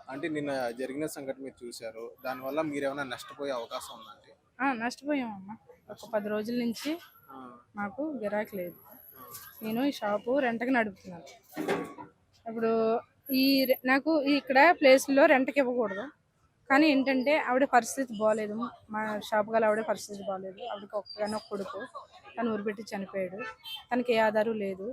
అంటే నిన్న జరిగిన సంఘటన మీరు చూసారు. దానివల్ల మీరేమైనా నష్టపోయే అవకాశం ఉందండి? నష్టపోయామమ్మా. ఒక 10 రోజుల నుంచి ఆ! మాకు గిరాకీ లేదు. ఆ! నేను ఈ షాపు రెంట్‌కి నడుపుతున్నాను. ఇప్పుడు నాకు ఇక్కడ ప్లేస్‌లో రెంట్‌కి ఇవ్వకూడదు. కానీ ఏంటంటే ఆవిడ పరిస్థితి బాలేదు. మా షాప్ గల ఆవిడ పరిస్థితి బాలేదు. ఆవిడకి ఒక్కగానొక కొడుకు. తను ఊరుపెట్టి చనిపోయాడు. తనకి ఏ ఆధారం లేదు.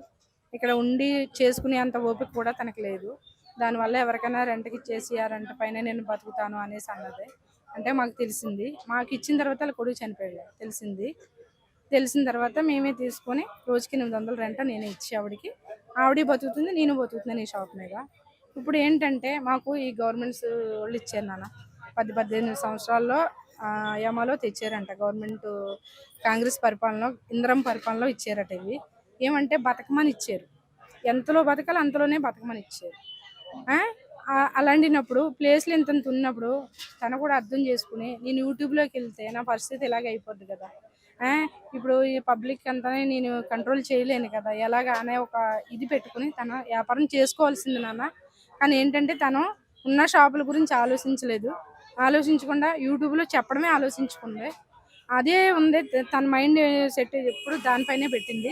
ఇక్కడ ఉండి చేసుకునే అంత ఓపిక కూడా తనకి లేదు. దానివల్ల ఎవరికైనా రెంట్‌కి ఇచ్చేసి ఆ రెంట్ పైనే నేను బతుకుతాను అనేసి అన్నది. అంటే మాకు తెలిసింది. మాకు ఇచ్చిన తర్వాత వాళ్ళ కొడుకు చనిపోయాడు తెలిసింది. తెలిసిన తర్వాత మేమే తీసుకొని రోజుకి 800 రెంట్ నేనే ఇచ్చి ఆవిడకి. ఆవిడ బతుకుతుంది. నేను బతుకుతున్నాను ఈ షాప్ మీద. ఇప్పుడు ఏంటంటే మాకు ఈ గవర్నమెంట్స్ వాళ్ళు ఇచ్చారు నాన్న. 18 సంవత్సరాల్లో యమాలో తెచ్చారంట గవర్నమెంట్. కాంగ్రెస్ పరిపాలనలో ఇందిరమ్మ పరిపాలనలో ఇచ్చారట ఇవి. ఏమంటే బతకమని ఇచ్చారు. ఎంతలో బతకాలో అంతలోనే బతకమని ఇచ్చారు. ఆ! అలాంటినప్పుడు ప్లేస్‌లు ఇంతంత ఉన్నప్పుడు తను కూడా అర్థం చేసుకొని నేను యూట్యూబ్‌లోకెళ్తే నా పరిస్థితి ఇలాగ అయిపోద్ది కదా! ఆ! ఇప్పుడు ఈ పబ్లిక్ అంతా నేను కంట్రోల్ చేయలేను కదా! ఎలాగా అనే ఒక ఇది పెట్టుకొని తన వ్యాపారం చేసుకోవాల్సింది నాన్న. కానీ ఏంటంటే తను ఉన్న షాపుల గురించి ఆలోచించలేదు. ఆలోచించకుండా యూట్యూబ్‌లో చెప్పడమే ఆలోచించుకుంది. అదే ఉంది తన మైండ్ సెట్ ఎప్పుడు దానిపైనే పెట్టింది.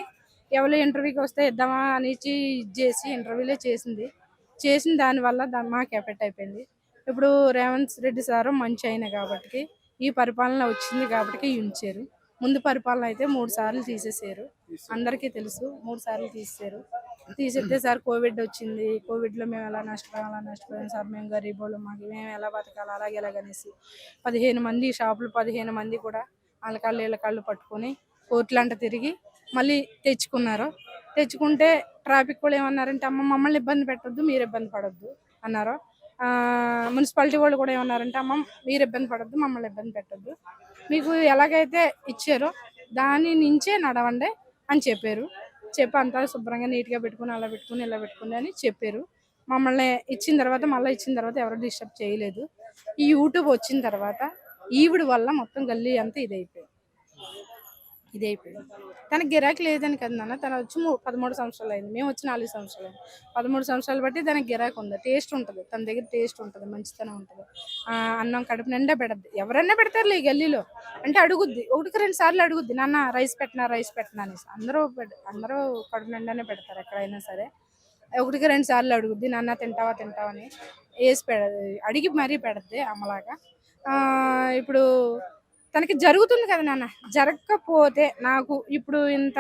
ఎవరు ఇంటర్వ్యూకి వస్తే ఇద్దామా అనేసి ఇది చేసి ఇంటర్వ్యూలే చేసింది. చేసిన దానివల్ల మాకు ఎఫెక్ట్ అయిపోయింది. ఇప్పుడు రేవంత్ రెడ్డి సారు మంచి ఆయన కాబట్టికి ఈ పరిపాలన వచ్చింది కాబట్టికి ఉంచారు. ముందు పరిపాలన అయితే 3 సార్లు తీసేసారు. తీసేసారు. అందరికీ తెలుసు 3 సార్లు తీసేసారు. తీసేస్తే సార్ కోవిడ్ వచ్చింది. కోవిడ్‌లో మేము ఎలా నష్టపోయాం, అలా నష్టపోయాం సార్. మేము గరీబోళ్ళం. మేము ఎలా బతకాలి అలాగే ఇలాగనేసి 15 మంది షాపులు 15 మంది కూడా ఆళ్ళ కాళ్ళు ఈళ్ళ కాళ్ళు పట్టుకొని కోర్టులంట తిరిగి మళ్ళీ తెచ్చుకున్నారు. తెచ్చుకుంటే ట్రాఫిక్ వాళ్ళు ఏమన్నారంటే, అమ్మ మమ్మల్ని ఇబ్బంది పెట్టొద్దు, మీరు ఇబ్బంది పడొద్దు అన్నారు. మున్సిపాలిటీ వాళ్ళు కూడా ఏమన్నారంటే, అమ్మ మీరు ఇబ్బంది పడొద్దు, మమ్మల్ని ఇబ్బంది పెట్టొద్దు. మీకు ఎలాగైతే ఇచ్చారో దాని నుంచే నడవండి అని చెప్పారు. చెప్పి అంతా శుభ్రంగా నీట్‌గా పెట్టుకొని, అలా పెట్టుకొని, ఇలా పెట్టుకోండి అని చెప్పారు. మమ్మల్ని ఇచ్చిన తర్వాత మళ్ళీ ఇచ్చిన తర్వాత ఎవరు డిస్టర్బ్ చేయలేదు. ఈ యూట్యూబ్ వచ్చిన తర్వాత ఈవిడ వల్ల మొత్తం గల్లీ అంతా ఇదైపోయింది. తనకి గిరాకీ లేదని కదా నాన్న. తను వచ్చి 13 సంవత్సరాలయింది. మేము వచ్చి 4 సంవత్సరాలయింది. 13 సంవత్సరాలు బట్టి దానికి గిరాకీ ఉంది. టేస్ట్ ఉంటది. తన దగ్గర టేస్ట్ ఉంటది. మంచితనం ఉంటది. అన్నం కడుపు నిండా పెడద్ది. ఎవరైనా పెడతారులే ఈ గల్లీలో. అంటే అడుగుద్ది. ఒకటికి 2 సార్లు అడుగుద్ది. నాన్న రైస్ పెట్టనా? రైస్ పెట్టనా? అనేసి. అందరూ కడుపు నిండానే పెడతారు ఎక్కడైనా సరే. ఒకటికి 2 సార్లు అడుగుద్ది. నాన్న తింటావా? తింటావా? అని ఏసి అడిగి మరీ పెడద్ది అమ్మలాగా. ఇప్పుడు తనకి జరుగుతుంది కదా నాన్న. జరగకపోతే నాకు ఇప్పుడు ఇంత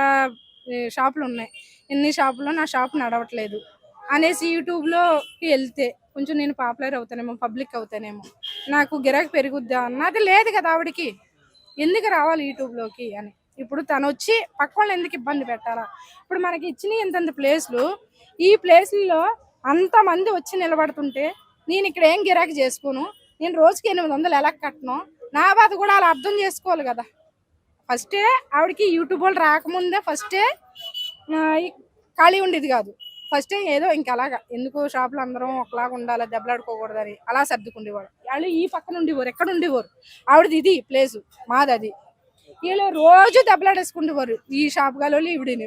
షాపులున్నాయి. ఇన్ని షాపుల్లో నా షాప్ నడవట్లేదు అనేసి యూట్యూబ్‌లోకి ఎళ్తే కొంచెం నేను పాపులర్ అవుతానేమో, పబ్లిక్ అవుతానేమో, నాకు గిరాకీ పెరుగుద్దా అన్నది లేదు కదా ఆవిడకి. ఎందుకు రావాలి యూట్యూబ్‌లోకి అని. ఇప్పుడు తనొచ్చి పక్కోళ్ళని ఎందుకు ఇబ్బంది పెట్టాలా? ఇప్పుడు మనకి ఇచ్చినయి ఇంతంత ప్లేస్‌లు, ఈ ప్లేసుల్లో అంతమంది వచ్చి నిలబడుతుంటే నేనిక్కడ ఏం గిరాకీ చేసుకోను. నేను రోజుకి 800 ఎలా కట్టను? నా బాధ కూడా ఆళ్ళు అర్థం చేసుకోవాలి గదా! ఫస్టే ఆవిడకి యూట్యూబోళ్ళు రాకముందే ఫస్టే ఈ ఖాళీ ఉండేది గాదు. ఫస్టే ఏదో ఇంకలాగా ఎందుకు షాప్‌లో అందరం ఒకలాగా ఉండాలి, దెబ్బలాడుకోకూడదని అలా సర్దుకుండేవాళ్ళు. ఆళ్ళు ఈ పక్కన ఉండేవారు. ఎక్కడ ఉండేవారు. ఆవిడది ఇది ప్లేసు. మాదది. ఈళ్ళు రోజు దెబ్బలాడేసుకుండేవారు. ఈ షాప్ గాలోళ్ళు ఈవిడని.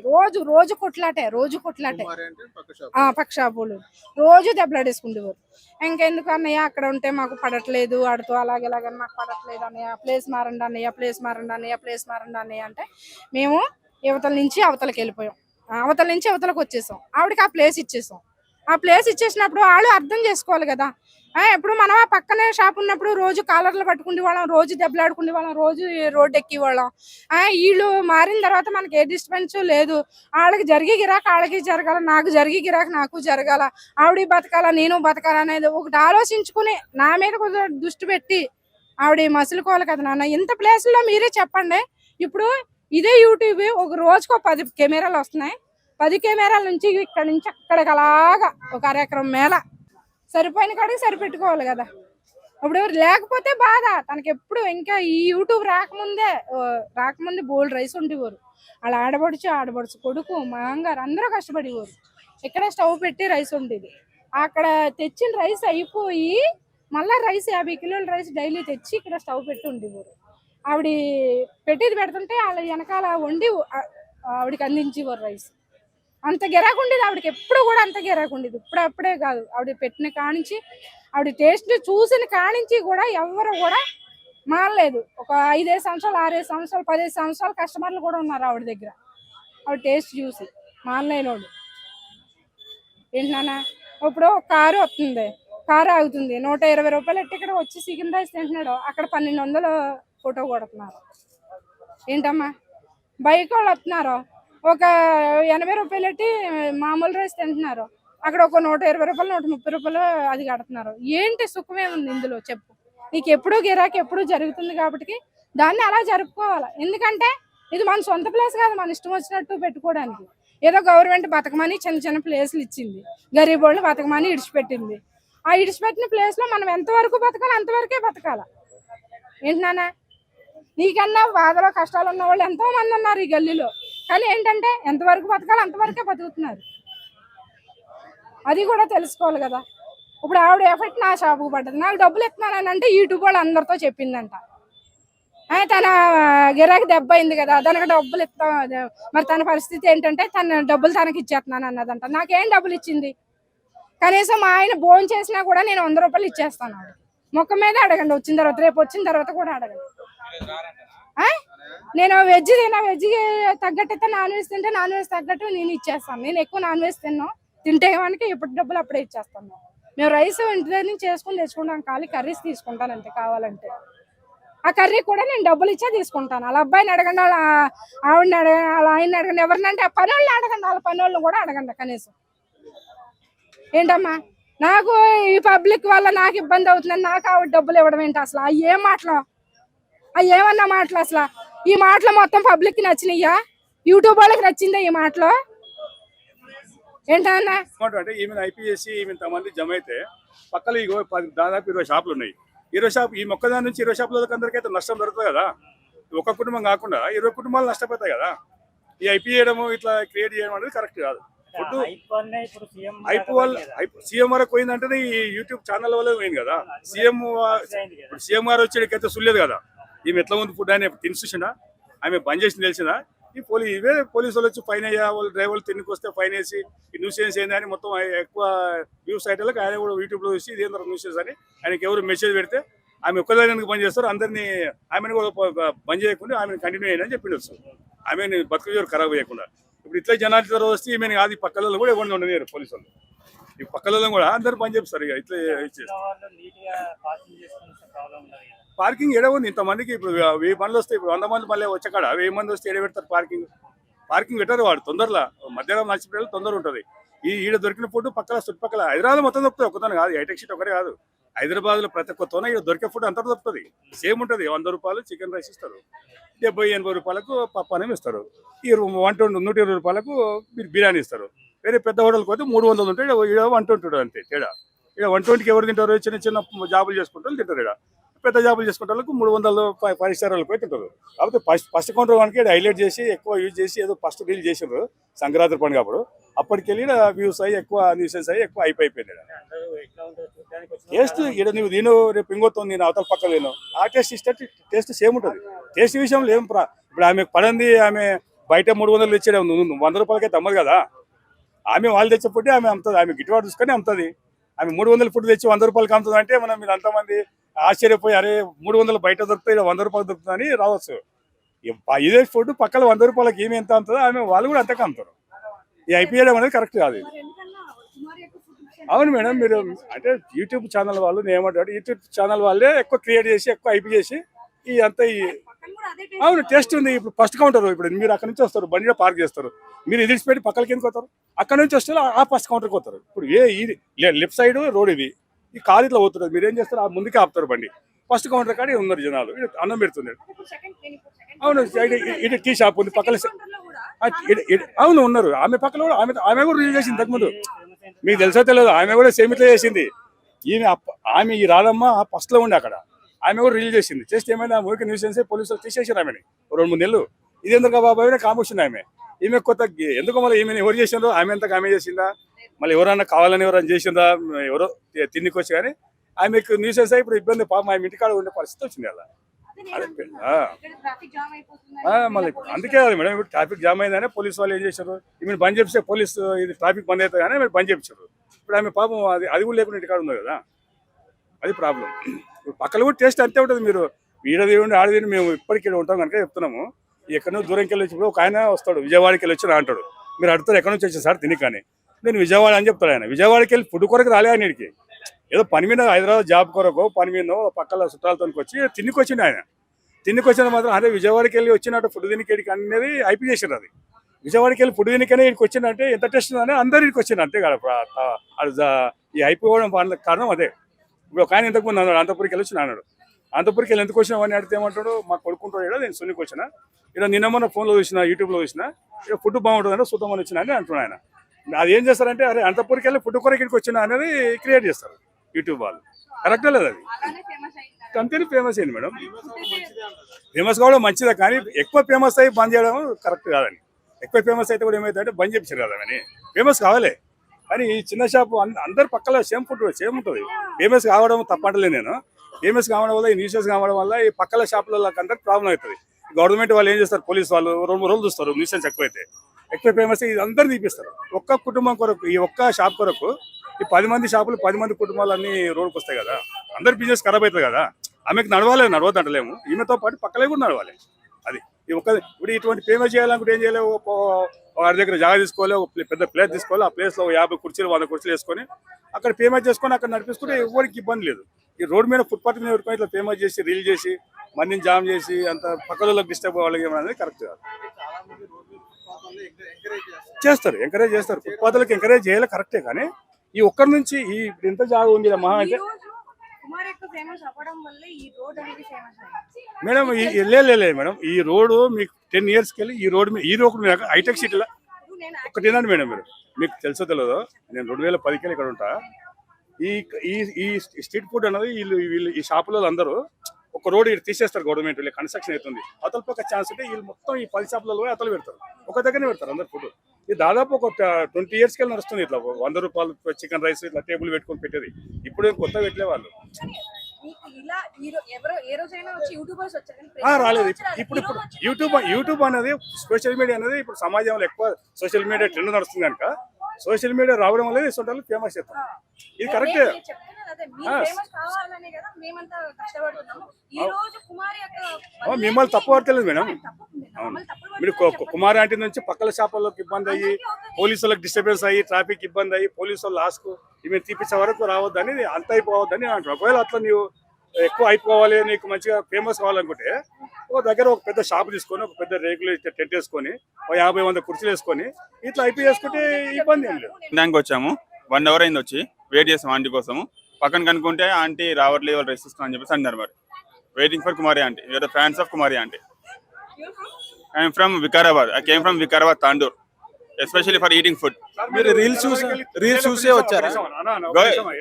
రోజు కొట్లాటే. రోజు కొట్లాటే. కుమారి అంటే పక్క షాప్. పక్క షాపోళ్ళు. రోజు దెబ్బలాడేసుకుండేవారు. ఇంకెందుకు అన్నయ్య అక్కడ ఉంటే మాకు పడట్లేదు. ఆడితో అలాగ ఇలాగని మాకు పడట్లేదు అన్నయ్య. ప్లేస్ మారండి అన్నయ్య, ప్లేస్ మారండి అన్నయ్య, ప్లేస్ మారండి అన్నయ్య అంటే మేము ఇవతల నుంచి అవతలకెళ్ళిపోయాం. అవతల నుంచి అవతలకొచ్చేసాం. ఆవిడకి ఆ ప్లేస్ ఇచ్చేసాం. ఆ ప్లేస్ ఇచ్చేసినప్పుడు ఆళ్ళు అర్థం చేసుకోవాలి గదా! ఇప్పుడు మనం ఆ పక్కనే షాప్ ఉన్నప్పుడు రోజు కాలర్లు పట్టుకునేవాళ్ళం, రోజు దెబ్బలాడుకునేవాళ్ళం, రోజు రోడ్డెక్కేవాళ్ళం. ఈళ్ళు మారిన తర్వాత మనకి ఏ డిస్టర్బెన్సు లేదు. ఆళ్ళకి జరిగే గిరాకీ ఆళ్ళకి జరగాల, నాకు జరిగే గిరాకీ నాకు జరగాల, ఆవిడ బతకాల, నేను బతకాల అనేది ఒకటి ఆలోచించుకుని నా మీద కొంచెం దృష్టి పెట్టి ఆవిడ మసులుకోవాలి కదా నాన్న. ఇంత ప్లేసుల్లో మీరే చెప్పండి. ఇప్పుడు ఇదే యూట్యూబ్ ఒక రోజుకో 10 కెమెరాలు వస్తున్నాయి. 10 కెమెరాల నుంచి ఇక్కడి నుంచి అక్కడికి అలాగా ఒక అరెకరం మేళ సరిపోయిన కాడికి సరిపెట్టుకోవాలి కదా. ఇప్పుడు లేకపోతే బాధ తనకెప్పుడు. ఇంకా ఈ యూట్యూబ్ రాకముందే బోల్డ్ రైస్ ఉండేవారు. వాళ్ళ ఆడబడుచు కొడుకు మాంగారు అందరూ కష్టపడేవారు. ఇక్కడ స్టవ్ పెట్టి రైస్ ఉండేది. అక్కడ తెచ్చిన రైస్ అయిపోయి మళ్ళా రైస్ 50 కిలోల రైస్ డైలీ తెచ్చి ఇక్కడ స్టవ్ పెట్టి ఉండేవారు. ఆవిడ పెట్టేది పెడుతుంటే వాళ్ళ వెనకాల వండి ఆవిడకి అందించేవారు రైస్. అంత గిరాకు ఉండేది ఆవిడకి. ఎప్పుడు కూడా అంత గిరాకు ఉండేది. ఇప్పుడప్పుడే కాదు ఆవిడ పెట్టిన కానించి ఆవిడ టేస్ట్ చూసిన కానించి కూడా ఎవరు కూడా మానలేదు. ఒక 5 సంవత్సరాలు 6 సంవత్సరాలు 10 సంవత్సరాలు కస్టమర్లు కూడా ఉన్నారు ఆవిడ దగ్గర. ఆవిడ టేస్ట్ చూసి మానలేని వాళ్ళు ఏంటన్నా. ఇప్పుడు ఒక కారు వస్తుంది, కారు ఆగుతుంది, 120 రూపాయలు ఎట్టి ఇక్కడ వచ్చి చికెన్ రైస్ తింటున్నాడు, అక్కడ 1200 ఫోటో కొడుతున్నారు. ఏంటమ్మా బైక్ వాళ్ళు వస్తున్నారు, ఒక 80 రూపాయలు ఎట్టి మామూలు రైస్ తింటున్నారు, అక్కడ ఒక 120 రూపాయలు 130 రూపాయలు అది కడుతున్నారు. ఏంటి సుఖమే ఉంది ఇందులో చెప్పు? నీకు ఎప్పుడూ గిరాకీ ఎప్పుడూ జరుగుతుంది కాబట్టి దాన్ని అలా జరుపుకోవాలి. ఎందుకంటే ఇది మన సొంత ప్లేస్ కాదు, మన ఇష్టం వచ్చినట్టు పెట్టుకోవడానికి. ఏదో గవర్నమెంట్ బతకమని చిన్న చిన్న ప్లేస్లు ఇచ్చింది, గరీబ్ వాళ్ళు బతకమని ఇడిచిపెట్టింది. ఆ ఇడిచిపెట్టిన ప్లేస్లో మనం ఎంతవరకు బతకాలి అంతవరకే బతకాలి. ఏంటి నాన్న, నీకన్నా బాధలో కష్టాలు ఉన్న వాళ్ళు ఎంతో మంది ఉన్నారు ఈ గల్లీలో, కానీ ఏంటంటే ఎంతవరకు బతకాలి అంతవరకే బతుకుతున్నారు. అది కూడా తెలుసుకోవాలి కదా. ఇప్పుడు ఆవిడ ఎఫెక్ట్ నా షాపుకు పడ్డది, నాకు డబ్బులు ఇస్తున్నానని అంటే యూట్యూబ్ వాళ్ళు అందరితో చెప్పిందంట. తన గిరాకీ దెబ్బ అయింది కదా, దానికి డబ్బులు ఇస్తాం, మరి తన పరిస్థితి ఏంటంటే తన డబ్బులు తనకి ఇచ్చేస్తున్నాను అన్నదంట. నాకేం డబ్బులు ఇచ్చింది? కనీసం మా ఆయన భోజనం చేసినా కూడా నేను 100 రూపాయలు ఇచ్చేస్తాను. మొక్క మీద అడగండి, వచ్చిన తర్వాత, రేపు వచ్చిన తర్వాత కూడా అడగండి. నేను వెజ్ తిన్నా, వెజ్ తగ్గట్టు నాన్ వెజ్ తింటే నాన్ వెజ్ తగ్గట్టు నేను ఇచ్చేస్తాను. నేను ఎక్కువ నాన్ వెజ్ తింటే మనకి ఎప్పుడు డబ్బులు అప్పుడే ఇచ్చేస్తాను. మేము రైస్ ఇంటి దగ్గర నుంచి చేసుకుని తెచ్చుకుంటాం, ఖాళీ కర్రీస్ తీసుకుంటాను అంతే. కావాలంటే ఆ కర్రీ కూడా నేను డబ్బులు ఇచ్చే తీసుకుంటాను. వాళ్ళ అబ్బాయిని అడగండి, వాళ్ళ ఆవిడని అడగండి, వాళ్ళ ఆయన్ని అడగండి, ఎవరినంటే ఆ పని వాళ్ళని అడగండి, వాళ్ళ పని వాళ్ళని కూడా అడగండి కనీసం. ఏంటమ్మా, నాకు ఈ పబ్లిక్ వల్ల నాకు ఇబ్బంది అవుతుందని నాకు ఆవిడ డబ్బులు ఇవ్వడం ఏంటి అసలు? అవి ఏం మాటలు, అవి ఏమన్నా మాటలు అసలు? ఈ మాటలు మొత్తం పబ్లిక్కి నచ్చినాయ్యా? యూట్యూబ్ వాళ్ళకి నచ్చిందా ఈ మాటలు? ఏంటన్నా అంటే ఈమె ఐపీఎస్సి ఈమె ఇంతమంది జమ అయితే పక్కన దాదాపు 20 షాపులు ఉన్నాయి. 20 షాప్ ఈ మొక్కదాని నుంచి 20 షాపుల అందరికైతే నష్టం జరుగుతుంది కదా. ఒక కుటుంబం కాకుండా 20 కుటుంబాలు నష్టపోతాయి కదా. ఈ ఐపీ చేయడం ఇట్లా క్రియేట్ చేయడం అనేది కరెక్ట్ కాదు. ఫుడ్ సీఎం వరకు పోయిందంటే ఈ యూట్యూబ్ ఛానల్ వల్ల పోయింది కదా. సీఎం గారు వచ్చేటికైతే సులేదు కదా. ఈమె ఎట్లా ఉంది ఫుడ్ అని తినిసినా ఆమె బంద్ చేసి తెలిసిందా? ఇవే పోలీసు వాళ్ళు వచ్చి ఫైన్ అయ్యా, వాళ్ళు డ్రైవర్లు తిన్నికి వస్తే ఫైన్ వేసి ఈ న్యూసెన్స్ ఏంది అని మొత్తం ఎక్కువ వ్యూస్ సైట్లకు ఆయన కూడా యూట్యూబ్లో చూసి ఇదేంద్ర న్యూసెన్స్ అని ఆయనకి ఎవరు మెసేజ్ పెడితే ఆమె ఒక్కదానికి బంద్ చేస్తారు, అందరినీ ఆమెను కూడా బంద్ చేయకుండా ఆమెను కంటిన్యూ అయ్యని చెప్పి వస్తారు. ఆమెను బతుకు ఖరాబ్ చేయకుండా. ఇప్పుడు ఇట్లా జనాలు వస్తే ఈమెను కాదు, ఈ పక్కలలో కూడా ఎవరిని ఉండలేరు పోలీసు వాళ్ళు. ఈ పక్కలలో కూడా అందరు బంద్ చేస్తారు. ఇక ఇట్లా పార్కింగ్ ఏడ ఉంది ఇంతమందికి? ఇప్పుడు 1000 మంది వస్తే, ఇప్పుడు 100 మంది మళ్ళీ వచ్చాక 1000 మంది వస్తే ఏడ పెడతారు పార్కింగ్ పెట్టారు. వాడు తొందరలో మధ్యాహ్నం నచ్చిపోయాలి, తొందర ఉంటుంది. ఈడ దొరికిన ఫుడ్ పక్కల చుట్టుపక్కల హైదరాబాద్ మొత్తం దొరుకుతుంది. ఒకదాని కాదు, హైటెక్ సిటీ ఒకటే కాదు, హైదరాబాద్లో ప్రతి ఒక్క తోన ఇక్కడ దొరికే ఫుడ్ అంతా దొరుకుతుంది. సేమ్ ఉంటుంది. 100 రూపాయలు చికెన్ రైస్ ఇస్తారు, 70-80 రూపాయలకు పప్పు అన్నం ఇస్తారు, 120 రూపాయలకు బిర్యానీ ఇస్తారు. వేరే పెద్ద హోటల్కి పోతే 300 ఉంటాయి, ఇక్కడ 120 అంతే తేడా. ఇక్కడ 120కి ఎవరు తింటారు? చిన్న చిన్న జాబులు చేసుకుంటారు తింటారు. ఇక్కడ పెద్ద జాబులు చేసుకుంటే వాళ్ళకు 300 5 స్టార్ వాళ్ళకి పోయి తింటారు. కాకపోతే ఫస్ట్ కౌంటర్ వానికి హైలైట్ చేసి ఎక్కువ యూజ్ చేసి ఏదో ఫస్ట్ డీల్ చేసిండ్రు సంక్రాంతి పండుగ అప్పుడు. అప్పటికెళ్ళి వ్యూస్ అయ్యి ఎక్కువ న్యూసెన్స్ అయ్యి ఎక్కువ అయిపోయింది. టేస్ట్ ఇక్కడ నువ్వు దీని రేపు ఇంకోతో నేను అవతల పక్కన లేను, ఆ టేస్ట్ ఇస్తే టేస్ట్ సేమ్ ఉంటుంది. టేస్ట్ విషయంలో ఏం ఇప్పుడు ఆమె పడింది, ఆమె బయట 300 ఇచ్చేది 100 రూపాయలకైతే అమ్మదు కదా. ఆమె వాళ్ళు తెచ్చే ఫుడ్ ఆమె అమ్ముతుంది, ఆమె గిట్టుబాటు చూసుకొని అమ్ముతుంది. ఆమె 300 ఫుడ్ తెచ్చి 100 రూపాయలకి అమ్ముతుంది అంటే మనం మీరు అంతమంది ఆశ్చర్యపోయి అరే 300 బయట దొరుకుతాయి, 100 రూపాయలు దొరుకుతుందని రావచ్చు. ఇదే ఫుడ్ పక్కన 100 రూపాయలకి ఏమి ఎంత అమ్ముతుందో ఆమె వాళ్ళు కూడా అంతకే అమ్ముతారు. ఈ ఐపీఎడం అనేది కరెక్ట్ కాదు. అవును మేడం, మీరు అంటే యూట్యూబ్ ఛానల్ వాళ్ళు ఏమంటారు, యూట్యూబ్ ఛానల్ వాళ్ళే ఎక్కువ క్రియేట్ చేసి ఎక్కువ ఐపీ చేసి ఈ అంతా అవును టేస్ట్ ఉంది. ఇప్పుడు ఫస్ట్ కౌంటర్, ఇప్పుడు మీరు అక్కడ నుంచి వస్తారు, బండిలో పార్క్ చేస్తారు, మీరు ఇది పెట్టి పక్కలకి ఎందుకు వస్తారు? అక్కడ నుంచి వస్తారు ఆ ఫస్ట్ కౌంటర్కి వస్తారు. ఇప్పుడు ఇది లెఫ్ట్ సైడ్ రోడ్, ఇది ఈ కారు ఇట్లా పోతున్నారు, మీరు ఏం చేస్తారు? ఆ ముందుకే ఆపుతారు బండి. ఫస్ట్ కౌంటర్ కాడ ఉన్నారు జనాలు, అన్నం పెడుతున్నారు. అవును, ఇటు టీ షాప్ ఉంది పక్కన. అవును ఉన్నారు. ఆమె పక్కన కూడా ఆమె కూడా రిలీజ్ చేసింది ఇంతకుముందు, మీకు తెలుసో తెలియదు, ఆమె కూడా సేమ్ ఇట్లా చేసింది. ఆమె ఈ రాధమ్మ ఫస్ట్ లో ఉండి అక్కడ ఆమె కూడా రిలీజ్ చేసింది. చేస్తే ఏమైనా ఊరికి న్యూస్ చేసి పోలీసులు తీసేసారు ఆమెని 2-3 నెలలు. ఇది ఎందుకు బాబాయ్ కామొచ్చింది ఆమె. ఈమె కొత్త ఎందుకు మళ్ళీ ఈమెను ఎవరు చేసిండ్రో ఆమె అంతకు ఆమె చేసిందా, మళ్ళీ ఎవరన్నా కావాలని ఎవరైనా చేసిందా, ఎవరో తిన్నికి వచ్చి. కానీ ఆమెకు న్యూస్ చేస్తే ఇప్పుడు ఇబ్బంది, పాపం ఆమె ఇంటికాడ ఉండే పరిస్థితి వచ్చింది అలా. మళ్ళీ ఇప్పుడు అందుకే కదా మేడం, ఇప్పుడు ట్రాఫిక్ జామ్ అయిందని పోలీసు వాళ్ళు ఏం చేశారు, ఈమెను బంద్ చేపిస్తే పోలీసు ఇది ట్రాఫిక్ బంద్ అవుతుంది కానీ మీరు బంద్ చేపించారు. ఇప్పుడు ఆమె పాపం అది కూడా లేకుండా ఇంటికాడ ఉంది కదా. అది ప్రాబ్లం. ఇప్పుడు పక్కన కూడా టేస్ట్ అంతే ఉంటుంది. మీరు ఈడది ఆడది మేము ఇప్పటికీ ఉంటాం కనుక చెప్తున్నాము. ఎక్కడో దూరంకి వెళ్ళి వచ్చినప్పుడు ఒక ఆయన వస్తాడు, విజయవాడకి వెళ్ళి వచ్చి అంటాడు. మీరు అడుగుతారు ఎక్కడి నుంచి వచ్చారు సార్ తిని, కానీ నేను విజయవాడ అని చెప్తాడు. ఆయన విజయవాడకి వెళ్ళి ఫుడ్ కొరకు రాలే ఆయనకి, ఏదో పని మీద హైదరాబాద్ జాబ్ కొరకు పని మీద పక్కల చుట్టాలతో వచ్చి తిన్నికి వచ్చింది. ఆయన తిన్నికి వచ్చిన మాత్రం అదే విజయవాడకి వెళ్ళి వచ్చినట్టు ఫుడ్ తినికి అనేది ఐపీ చేసారు. అది విజయవాడకి వెళ్ళి ఫుడ్ తినికనే ఇక్కడికి వచ్చిందంటే ఎంత టేస్ట్ ఉందని అందరు ఇక్కడికి వచ్చింది. అంతే కదా ఈ ఐపీ పోవడం కారణం అదే. ఇప్పుడు ఒక ఆయన ఇంతకుముందు అన్నాడు అనంతపురికి వెళ్ళి వచ్చిన అన్నాడు. అనంతపురికి వెళ్ళి ఎందుకు వచ్చినావు అని అడిగితే ఏమంటాడు, మాకు కొడుకుంటాడు, నేను సున్నికి వచ్చిన, ఇక్కడ నిన్న మొన్న ఫోన్లో చూసిన, యూట్యూబ్లో చూసిన, ఇక ఫుడ్ బాగుంటుందంటే చూద్దామని వచ్చిన అని అంటున్నాను. ఆయన అది ఏం చేస్తారంటే, అరే అనంతపురికి వెళ్ళి ఫుడ్ కొరకు ఇక్కడికి వచ్చిన అనేది క్రియేట్ చేస్తారు యూట్యూబ్ వాళ్ళు. కరెక్టే లేదు అది, అంతే ఫేమస్ అయింది మేడం. ఫేమస్ కావడం మంచిదే, కానీ ఎక్కువ ఫేమస్ అయ్యి బంద్ చేయడం కరెక్ట్ కాదని. ఎక్కువ ఫేమస్ అయితే కూడా ఏమైతే బంద్ చేయించారు కదా అని. ఫేమస్ కావాలి, కానీ ఈ చిన్న షాపు అందరు పక్కల సేమ్ ఫుడ్ సేమ్ ఉంటుంది. ఫేమస్ కావడం తప్పంటలే నేను. ఫేమస్ కావడం వల్ల, ఈ న్యూసెస్ కావడం వల్ల ఈ పక్కల షాపులకు అందరికి ప్రాబ్లం అవుతుంది. గవర్నమెంట్ వాళ్ళు ఏం చేస్తారు, పోలీస్ వాళ్ళు 2-3 రోజులు చూస్తారు న్యూసెన్స్ ఎక్కువైతే. ఎక్కువ ఫేమస్ ఇది అందరు తీపిస్తారు. ఒక్క కుటుంబం కొరకు, ఈ ఒక్క షాప్ కొరకు ఈ 10 మంది షాపులు 10 మంది కుటుంబాలు అన్ని రోడ్డుకు వస్తాయి కదా. అందరు బిజినెస్ ఖరాబ్ అవుతుంది కదా. ఆమెకు నడవద్దు అంటలేము, ఈమెతో పాటు పక్కలే కూడా నడవాలి. అది ఈ ఒక్క ఇప్పుడు ఇటువంటి ఫేమస్ చేయాలనుకుంటే ఏం చేయలేవు, వారి దగ్గర జాగా తీసుకోవాలి, ఒక పెద్ద ప్లేస్ తీసుకోవాలి, ఆ ప్లేస్లో 50 కుర్చీలు 100 కుర్చీలు వేసుకొని అక్కడ ఫేమస్ చేసుకొని అక్కడ నడిపిస్తుంటే ఎవరికి ఇబ్బంది లేదు. ఈ రోడ్ మీద ఫుట్పాత్ మీద ఎవరికైనా ఇట్లా ఫేమస్ చేసి రీల్ చేసి మందిని జామ్ చేసి అంత పక్కలకు డిస్టర్బ్ వాళ్ళకి ఏమనేది కరెక్ట్ కాదు. చేస్తారు, ఎంకరేజ్ చేస్తారు. ఫుట్పాత్లకు ఎంకరేజ్ చేయాలి కరెక్టే, కానీ ఈ ఒక్కరి నుంచి ఈ ఎంత జాగా ఉంది మహా అంటే మేడం లేదు మేడం. ఈ రోడ్డు మీకు 10 yearsకి వెళ్ళి ఈ రోడ్డు మీద హైటెక్ సిటీలో ఒకటి ఏంటంటే మేడం, మీరు మీకు తెలుసో తెలియదో, నేను 2010కి ఇక్కడ ఉంటా. ఈ స్ట్రీట్ ఫుడ్ అనేది వీళ్ళు ఈ షాపులలో అందరూ ఒక రోడ్ ఇటు తీసేస్తారు. గవర్నమెంట్ కన్స్ట్రక్షన్ అవుతుంది, అతలకు ఒక ఛాన్స్ ఉంటే వీళ్ళు మొత్తం ఈ 10 షాపులలో అతలు పెడతారు, ఒక దగ్గరనే పెడతారు అందరు ఫుడ్. ఇది దాదాపు ఒక 20 yearsకి వెళ్ళి నడుస్తుంది. ఇట్లా 100 రూపాయలు చికెన్ రైస్ ఇట్లా టేబుల్ పెట్టుకొని పెట్టేది. ఇప్పుడు కొత్త పెట్టలే వాళ్ళు రాలేదు. ఇప్పుడు యూట్యూబ్ అనేది సోషల్ మీడియా అనేది ఇప్పుడు సమాజంలో ఎక్కువ సోషల్ మీడియా ట్రెండ్ నడుస్తుంది కనుక సోషల్ మీడియా రావడం వల్ల ఇటువంటి ఫేమస్ చేస్తాం. ఇది కరెక్టే. మిమ్మల్ని తప్పు పడతలేదు మేడం. అవును, మీరు కుమారి ఆంటీ నుంచి పక్కల షాపుల్లోకి ఇబ్బంది అయ్యి, పోలీసులకు డిస్టర్బెన్స్ అయ్యి, ట్రాఫిక్ ఇబ్బంది అయ్యి, పోలీసు వాళ్ళు లాస్ట్కు ఇవి తీపించే వరకు రావద్దని, అంత అయిపోవద్దని అంటారు. ఒకవేళ అట్లా నీవు ఎక్కువ అయిపోవాలి, నీకు మంచిగా ఫేమస్ కావాలనుకుంటే ఒక దగ్గర ఒక పెద్ద షాప్ తీసుకొని, ఒక పెద్ద రేకులు టెంట్ వేసుకొని, 50-100 కుర్చీలు వేసుకొని ఇట్లా అయిపోయి చేసుకుంటే ఇబ్బంది ఏం లేదు. దానికి వచ్చాము, 1 hour అయింది వచ్చి వెయిట్ చేసాం ఆంటీ కోసము. పక్కన కనుక్కుంటే ఆంటీ రావట్లేదు, వాళ్ళు రెస్ట్ ఇస్తాం అని చెప్పేసి అన్నారు. మరి waiting for Kumari aunty. You are the fans of Kumari aunty. I'm from Vikarabad. I came from Vikarabad Tandur, especially for eating food. మీరు రీల్స్ చూసే వచ్చారా?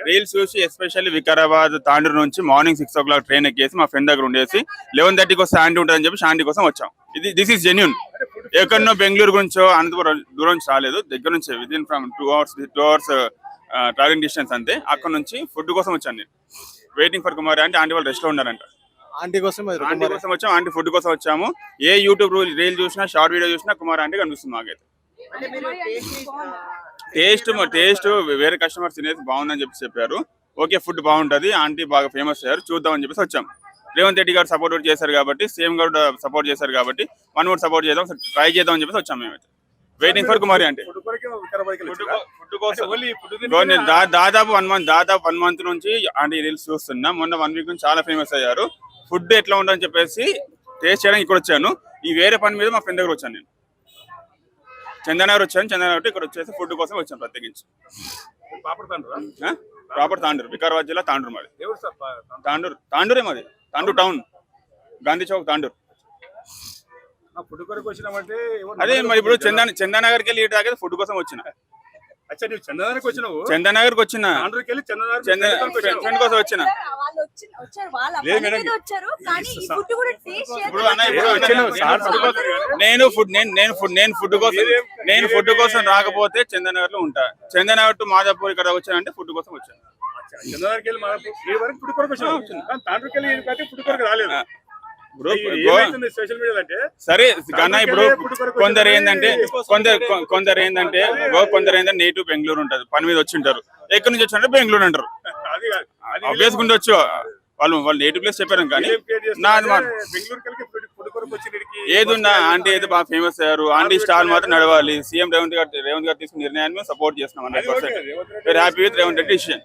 రీల్స్ చూసి ఎస్పెషల్లీ వికారాబాద్ తాండూర్ నుంచి మార్నింగ్ 6 o'clock ట్రైన్ ఎక్కేసి మా ఫ్రెండ్ దగ్గర ఉండేసి 11:30కి వస్తే ఆంటీ ఉంటుందని చెప్పి ఆంటీ కోసం వచ్చాం. This is genuine. ఎక్కడనో బెంగళూరు గురించో అనంతపురం దూరం నుంచి రాలేదు, దగ్గర నుంచి within from 2 hours travelling distance అంతే. అక్కడ నుంచి ఫుడ్ కోసం వచ్చాను నేను. వెయిటింగ్ ఫర్ కుమారి అంటే ఆంటీ వాళ్ళు రెస్ట్ లో ఉన్నారంట. ఆంటీ కోసం వచ్చాము, ఆంటీ ఫుడ్ కోసం వచ్చాము. ఏ యూట్యూబ్ రీల్ చూసినా, షార్ట్ వీడియో చూసినా కుమారి ఆంటీ కనిపిస్తుంది మాకైతే. టేస్ట్ వేరే కస్టమర్స్ తినేసి బాగుందని చెప్పారు. ఓకే, ఫుడ్ బాగుంటుంది, ఆంటీ బాగా ఫేమస్ అయ్యారు, చూద్దామని చెప్పేసి వచ్చాం. రేవంత్ రెడ్డి గారు సపోర్ట్ చేశారు కాబట్టి, సీఎం గారు సపోర్ట్ చేశారు కాబట్టి, వన్ మోర్ సపోర్ట్ చేద్దాం, ట్రై చేద్దాం అని చెప్పేసి వచ్చాం మేమైతే. వెయిటింగ్ ఫర్ కుమారి అంటే ఫుడ్ కోసం దాదాపు 1 month నుంచి ఆంటీ రీల్స్ చూస్తున్నా. మొన్న 1 week నుంచి చాలా ఫేమస్ అయ్యారు. ఫుడ్ ఎట్లా ఉందని చెప్పేసి టేస్ట్ చేయడానికి ఇక్కడ వచ్చాను. ఈ వేరే పని మీద మా ఫ్రెండ్ దగ్గర వచ్చాను నేను. చందనగర్ వచ్చాను, చందనగర్ ఇక్కడ వచ్చేసి ఫుడ్ కోసం వచ్చాను ప్రత్యేకించి. ప్రాపర్ తాండూర్, వికారాబాద్ జిల్లా తాండూర్ మాది. తాండూరే మాది, తాండూర్ టౌన్, గాంధీ చౌక్, తాండూర్. అదే మరి ఇప్పుడు చందనగర్కి వెళ్ళి ఇటు దాకా ఫుడ్ కోసం వచ్చిన. చందనగర్కి వచ్చిన ఫ్రెండ్ కోసం వచ్చిన. నేను ఫుడ్ కోసం రాకపోతే చందనగర్ లో ఉంటా. చందనగర్ టు మాదాపూర్ ఇక్కడ వచ్చానంటే ఫుడ్ కోసం వచ్చాను. ఇప్పుడు సోషల్ మీడియా అంటే సరే కన్నా ఇప్పుడు కొందరు ఏంటంటే కొందరు ఏంటంటే నేటివ్ బెంగళూరు ఉంటది, పని మీద వచ్చి ఉంటారు. ఎక్కడి నుంచి వచ్చి బెంగళూరు అంటారు. ఆబ్వియస్ గా ఉండొచ్చు, వాళ్ళు నేటివ్ ప్లేస్ చెప్పారు. కానీ ఏదున్నా ఆంటీ అయితే బాగా ఫేమస్ అయ్యారు. ఆంటీ స్టాల్ మాత్రం నడవాలి. సీఎం రేవంత్ గారు తీసుకున్న నిర్ణయాన్ని మేము సపోర్ట్ చేస్తున్నాం 100%. Happy with Revanth Reddy decision.